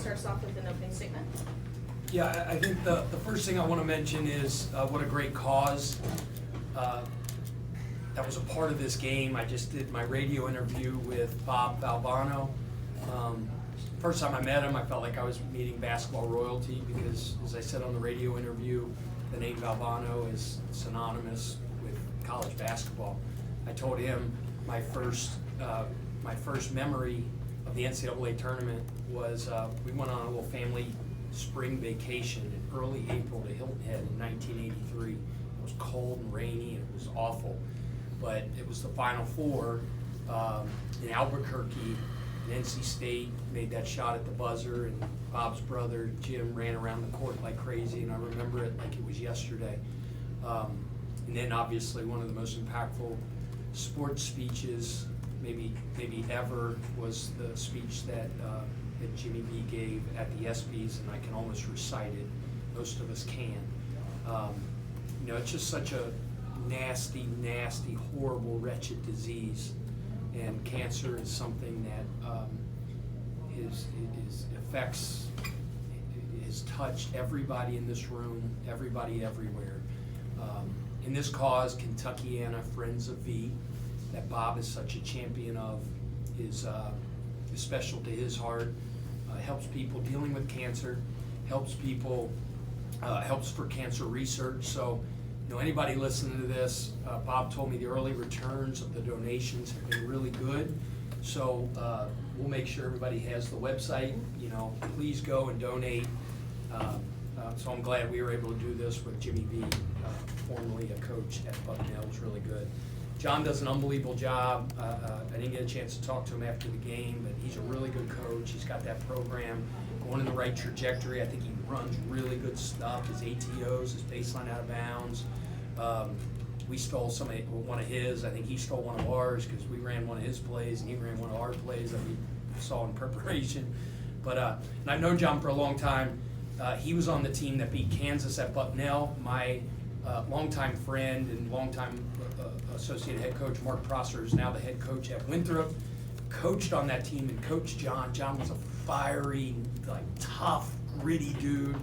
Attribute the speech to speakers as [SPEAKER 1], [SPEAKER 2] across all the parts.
[SPEAKER 1] start us off with an opening statement.
[SPEAKER 2] Yeah, I think the first thing I want to mention is what a great cause that was a part of this game. I just did my radio interview with Bob Valbano. First time I met him, I felt like I was meeting basketball royalty because, as I said on the radio interview, the name Valbano is synonymous with college basketball. I told him my first memory of the NCAA tournament was we went on a little family spring vacation in early April to Hilton Head in 1983. It was cold and rainy and it was awful, but it was the Final Four in Albuquerque. And NC State made that shot at the buzzer, and Bob's brother Jim ran around the court like crazy, and I remember it like it was yesterday. And then obviously one of the most impactful sports speeches maybe ever was the speech that Jimmy B gave at the ESPYs, and I can almost recite it. Most of us can. It's just such a nasty, horrible, wretched disease, and cancer is something that has touched everybody in this room, everybody everywhere. In this cause, Kentuckiana Friends of V, that Bob is such a champion of, is special to his heart. Helps people dealing with cancer, helps people, helps for cancer research. So, anybody listening to this, Bob told me the early returns of the donations have been really good. So we'll make sure everybody has the website. Please go and donate. So I'm glad we were able to do this with Jimmy B, formerly a coach at Bucknell. It was really good. John does an unbelievable job. I didn't get a chance to talk to him after the game, but he's a really good coach. He's got that program going in the right trajectory. I think he runs really good stuff. His ATOs, his baseline out of bounds. We stole one of his. I think he stole one of ours because we ran one of his plays and he ran one of our plays that we saw in preparation. But and I've known John for a long time. He was on the team that beat Kansas at Bucknell. My longtime friend and longtime associate head coach Mark Prosser is now the head coach at Winthrop. Coached on that team and coached John. John was a fiery, tough, gritty dude.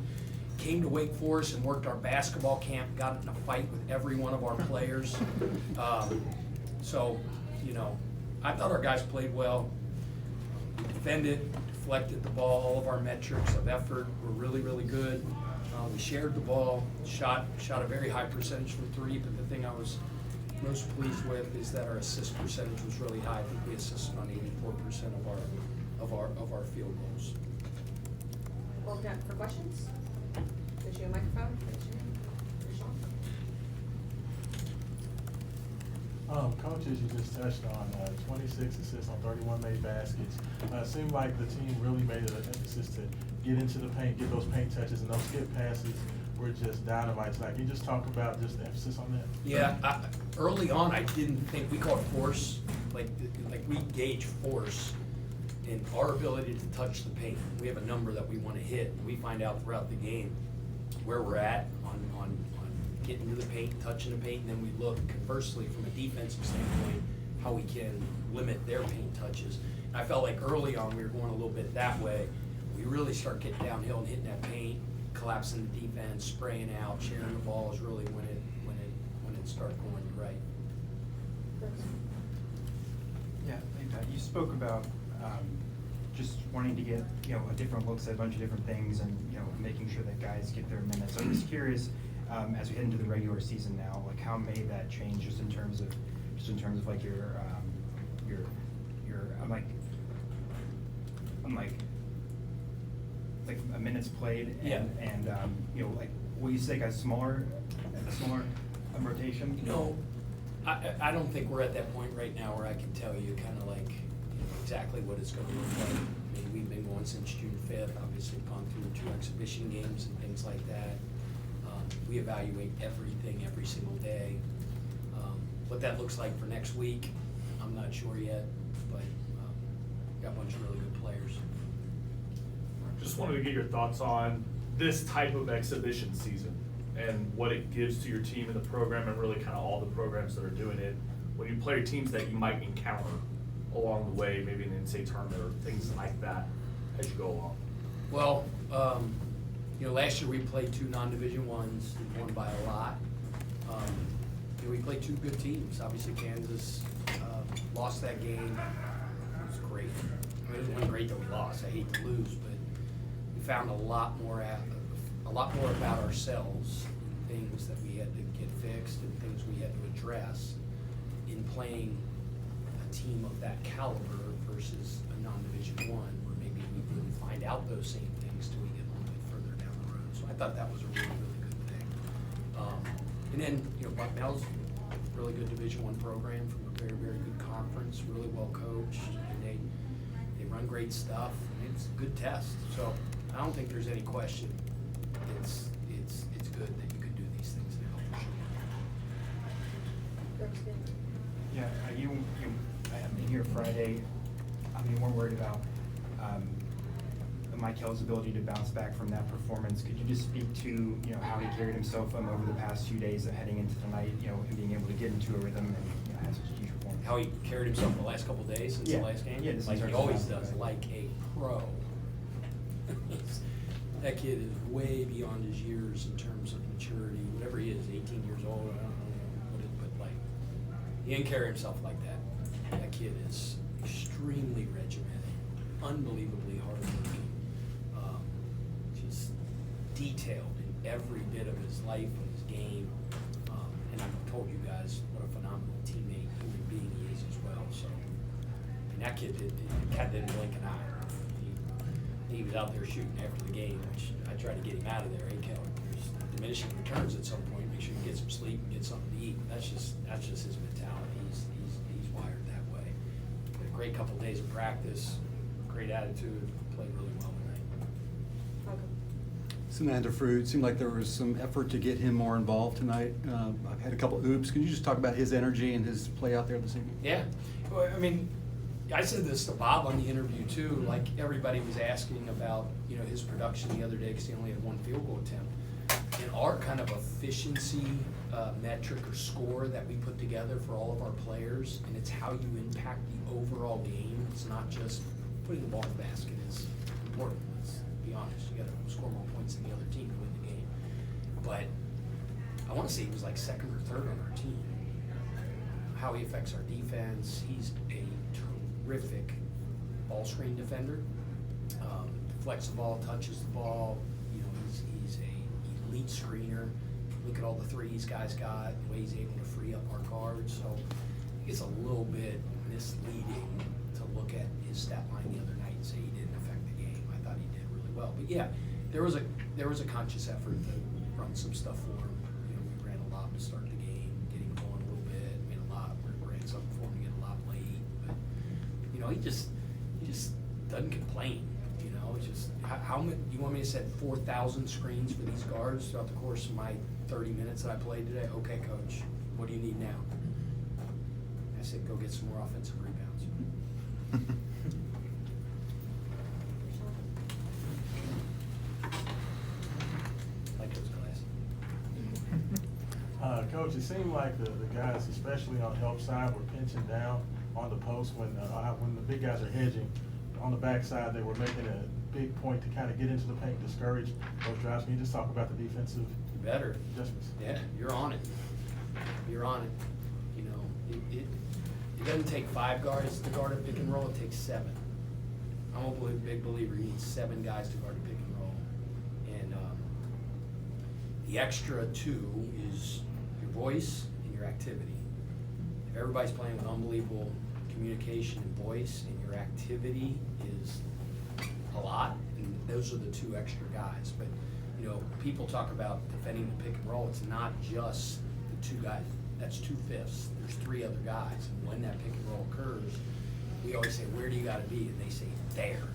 [SPEAKER 2] Came to Wake Forest and worked our basketball camp. Got in a fight with every one of our players. I thought our guys played well. We defended, deflected the ball. All of our metrics of effort were really, really good. We shared the ball, shot a very high percentage from three, but the thing I was most pleased with is that our assist percentage was really high. I think we assisted on 84% of our field goals.
[SPEAKER 1] Open up for questions. There's your microphone.
[SPEAKER 3] Coaches, you just touched on 26 assists on 31 made baskets. It seemed like the team really made it an emphasis to get into the paint, get those paint touches, and those skip passes were just dynamite. Can you just talk about just the emphasis on that?
[SPEAKER 2] Yeah, early on I didn't think, we called force, like we gauge force in our ability to touch the paint. We have a number that we want to hit. We find out throughout the game where we're at on getting to the paint, touching the paint, and then we look conversely from a defensive standpoint how we can limit their paint touches. And I felt like early on we were going a little bit that way. We really start getting downhill and hitting that paint, collapsing the defense, spraying out, sharing the ball is really when it started going right.
[SPEAKER 4] Yeah, you spoke about just wanting to get a different looks at a bunch of different things and making sure that guys get their minutes. So I'm just curious, as we head into the regular season now, how may that change just in terms of like your minutes played and will you say a smaller rotation?
[SPEAKER 2] I don't think we're at that point right now where I can tell you exactly what it's going to look like. I mean, we've been going since June 5th, obviously gone through 2 exhibition games and things like that. We evaluate everything every single day. What that looks like for next week, I'm not sure yet, but we've got a bunch of really good players.
[SPEAKER 5] Just wanted to get your thoughts on this type of exhibition season and what it gives to your team and the program and really kind of all the programs that are doing it. When you play teams that you might encounter along the way, maybe in the NCAA tournament or things like that as you go along.
[SPEAKER 2] Well, last year we played 2 non-division ones, and won by a lot. We played 2 good teams. Obviously Kansas lost that game. It was great. I mean, it wasn't great that we lost. I hate to lose, but we found a lot more about ourselves, things that we had to get fixed and things we had to address in playing a team of that caliber versus a non-division one, where maybe we didn't find out those same things till we get a little bit further down the road. So I thought that was a really, really good thing. And then, Bucknell's a really good Division I program from a very, very good conference, really well coached, and they run great stuff. And it's a good test. So I don't think there's any question. It's good that you can do these things now, for sure.
[SPEAKER 4] Yeah, I mean, here Friday, we weren't worried about Michael's ability to bounce back from that performance. Could you just speak to, how he carried himself over the past few days and heading into tonight, and being able to get into a rhythm and have such a huge performance?
[SPEAKER 2] How he carried himself the last couple of days since the last game?
[SPEAKER 4] Yeah,
[SPEAKER 2] like he always does, like a pro. That kid is way beyond his years in terms of maturity, whatever he is, 18 years old, I don't know what it, but he didn't carry himself like that. That kid is extremely regimented, unbelievably hardworking, just detailed in every bit of his life and his game. And I've told you guys what a phenomenal teammate, human being he is as well. So, and that kid didn't blink an eye. He was out there shooting after the game, which I tried to get him out of there. Hey, Kel, there's diminishing returns at some point. Make sure you get some sleep and get something to eat. That's just his mentality. He's wired that way. Had a great couple of days of practice, great attitude, played really well tonight.
[SPEAKER 6] Samantha Fruit, seemed like there was some effort to get him more involved tonight. I've had a couple of oops. Can you just talk about his energy and his play out there this evening?
[SPEAKER 2] Yeah, well, I mean, I said this to Bob on the interview too. Like everybody was asking about, his production the other day because he only had 1 field goal attempt. And our kind of efficiency metric or score that we put together for all of our players, and it's how you impact the overall game. It's not just putting the ball in the basket. It's important. Let's be honest. You got to score more points than the other team to win the game. But I want to say he was like 2nd or 3rd on our team. How he affects our defense. He's a terrific ball screen defender. Deflects the ball, touches the ball. He's a elite screener. Look at all the threes guys got, the way he's able to free up our guards. So I think it's a little bit misleading to look at his stat line the other night and say he didn't affect the game. I thought he did really well. But yeah, there was a conscious effort to run some stuff for him. We ran a lot to start the game, get him going a little bit. We ran something for him to get a lot late. But he just doesn't complain. It's just how many? You want me to set 4,000 screens for these guards throughout the course of my 30 minutes that I played today? Okay, coach. What do you need now? I said, go get some more offensive rebounds. Like those guys.
[SPEAKER 3] Coach, it seemed like the guys, especially on the help side, were pinching down on the post when the big guys are hedging. On the backside, they were making a big point to kind of get into the paint, discourage those drives. Can you just talk about the defensive
[SPEAKER 2] Better.
[SPEAKER 3] adjustments?
[SPEAKER 2] Yeah, you're on it. You're on it. It doesn't take 5 guards to guard a pick and roll, it takes 7. I'm a big believer, you need 7 guys to guard a pick and roll. And the extra 2 is your voice and your activity. If everybody's playing with unbelievable communication and voice, and your activity is a lot, and those are the 2 extra guys. But people talk about defending the pick and roll. It's not just the 2 guys. That's 2/5. There's 3 other guys, and when that pick and roll occurs, we always say, where do you got to be? And they say there.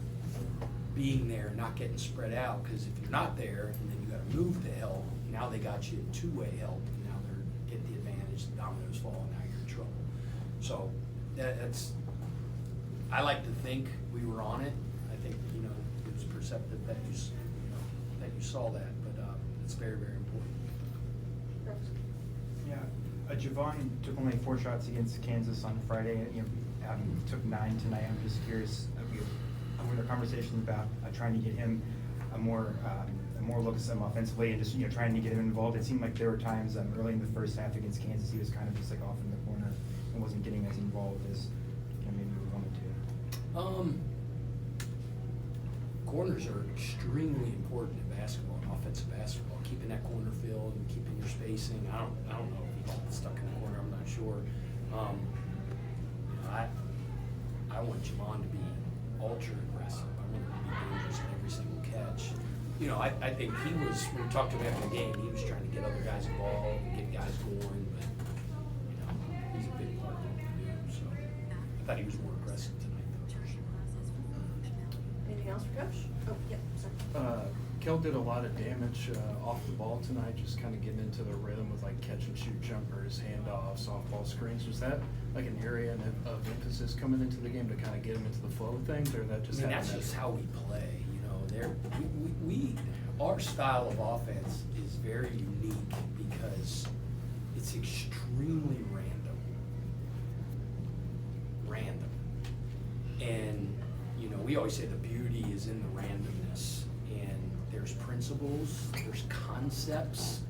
[SPEAKER 2] Being there, not getting spread out, because if you're not there, and then you got to move to help, now they got you in 2-way help, and now they're getting the advantage. The dominoes fall, and now you're in trouble. So that's. I like to think we were on it. I think it was perceptive that you saw that, but it's very, very important.
[SPEAKER 4] Yeah, Javon took only 4 shots against Kansas on Friday. Took 9 tonight. I'm just curious. there conversations about trying to get him a more look at some offensively and just trying to get him involved? It seemed like there were times early in the first half against Kansas he was kind of just like off in the corner and wasn't getting as involved as maybe we wanted to.
[SPEAKER 2] Corners are extremely important in basketball, in offensive basketball. Keeping that corner filled and keeping your spacing. I don't know if he's stuck in the corner. I'm not sure. I want Javon to be ultra aggressive. I want him to be dangerous in every single catch. I think he was, when we talked to him after the game, he was trying to get other guys involved and get guys going, but he's a big part of what we do. So I thought he was more aggressive tonight, though, for sure.
[SPEAKER 1] Anything else for Coach? Oh, yep, sorry.
[SPEAKER 7] Kel did a lot of damage off the ball tonight, just kind of getting into the rhythm with like catch and shoot jumpers, handoffs, softball screens. Was that like an area of emphasis coming into the game to kind of get him into the flow of things, or that just
[SPEAKER 2] that's just how we play. Our style of offense is very unique because it's extremely random. And we always say the beauty is in the randomness, and there's principles, there's concepts,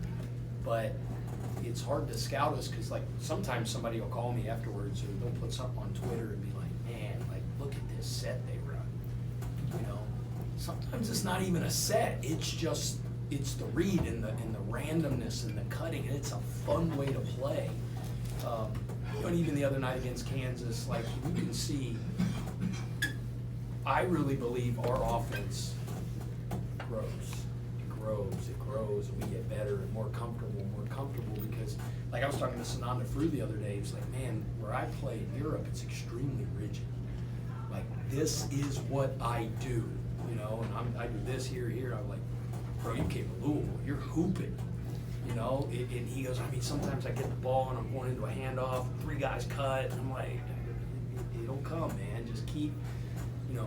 [SPEAKER 2] but it's hard to scout us because like sometimes somebody will call me afterwards or they'll put something on Twitter and be like, man, like look at this set they run. Sometimes it's not even a set, it's the read and the randomness and the cutting, and it's a fun way to play. And even the other night against Kansas, like you can see, I really believe our offense grows, and we get better and more comfortable because, like I was talking to Sananda Frew the other day, he was like, man, where I play in Europe, it's extremely rigid. Like, this is what I do, and I do this here, I'm like, bro, you came to Louisville, you're hooping, and he goes, sometimes I get the ball and I'm going into a handoff, 3 guys cut, and I'm like, it'll come, man, just keep,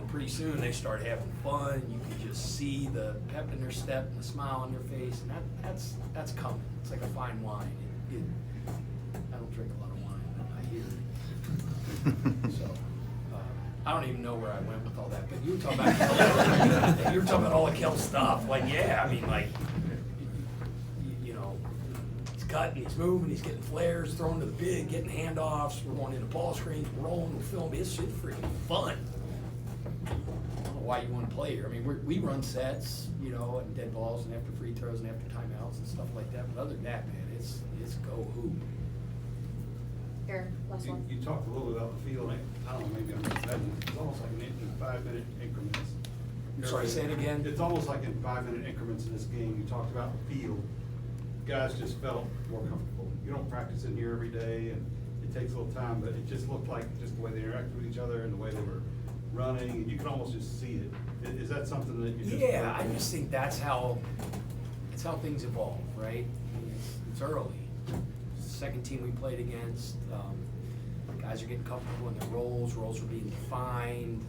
[SPEAKER 2] pretty soon they start having fun. You can just see the pep in their step and the smile on their face, and that's coming. It's like a fine wine. I don't drink a lot of wine, but I hear it. So I don't even know where I went with all that. But you were talking about you were talking about all the Kel stuff. Like, yeah, he's cutting, he's moving, he's getting flares, throwing to the big, getting handoffs. We're going into ball screens, we're rolling, we're filming. It's freaking fun. I don't know why you want to play here. We run sets, and dead balls and after free throws and after timeouts and stuff like that. But other than that, man, it's go hoop.
[SPEAKER 1] Eric, last one.
[SPEAKER 8] You talked a little bit about the field. I don't know, maybe I'm mistaken. It's almost like in 5-minute increments.
[SPEAKER 2] I'm sorry, say it again.
[SPEAKER 8] It's almost like in 5-minute increments in this game. You talked about the field. Guys just felt more comfortable. You don't practice in here every day, and it takes a little time, but it just looked like just the way they interacted with each other and the way they were running, and you can almost just see it. Is that something that you just...
[SPEAKER 2] Yeah, I just think that's how things evolve, right? It's early. It's the second team we played against. Guys are getting comfortable in their roles. Roles are being defined.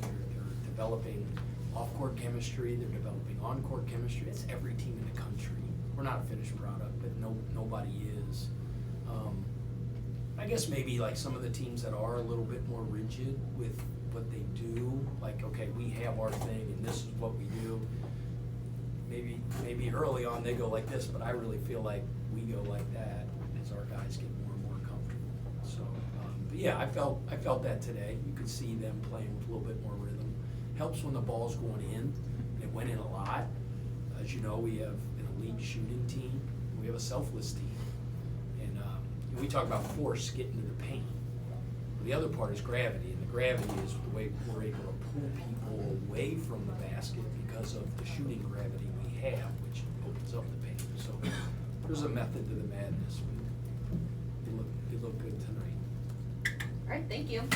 [SPEAKER 2] They're developing off-court chemistry. They're developing on-court chemistry. It's every team in the country. We're not a finished product, but nobody is. I guess maybe like some of the teams that are a little bit more rigid with what they do, like, okay, we have our thing and this is what we do. Maybe early on they go like this, but I really feel like we go like that as our guys get more and more comfortable. So, but yeah, I felt that today. You could see them playing with a little bit more rhythm. Helps when the ball's going in. It went in a lot. As you know, we have an elite shooting team. We have a selfless team. And we talk about force getting to the paint. The other part is gravity, and the gravity is the way we're able to pull people away from the basket because of the shooting gravity we have, which opens up the paint. So there's a method to the madness. It looked good tonight.
[SPEAKER 1] All right, thank you.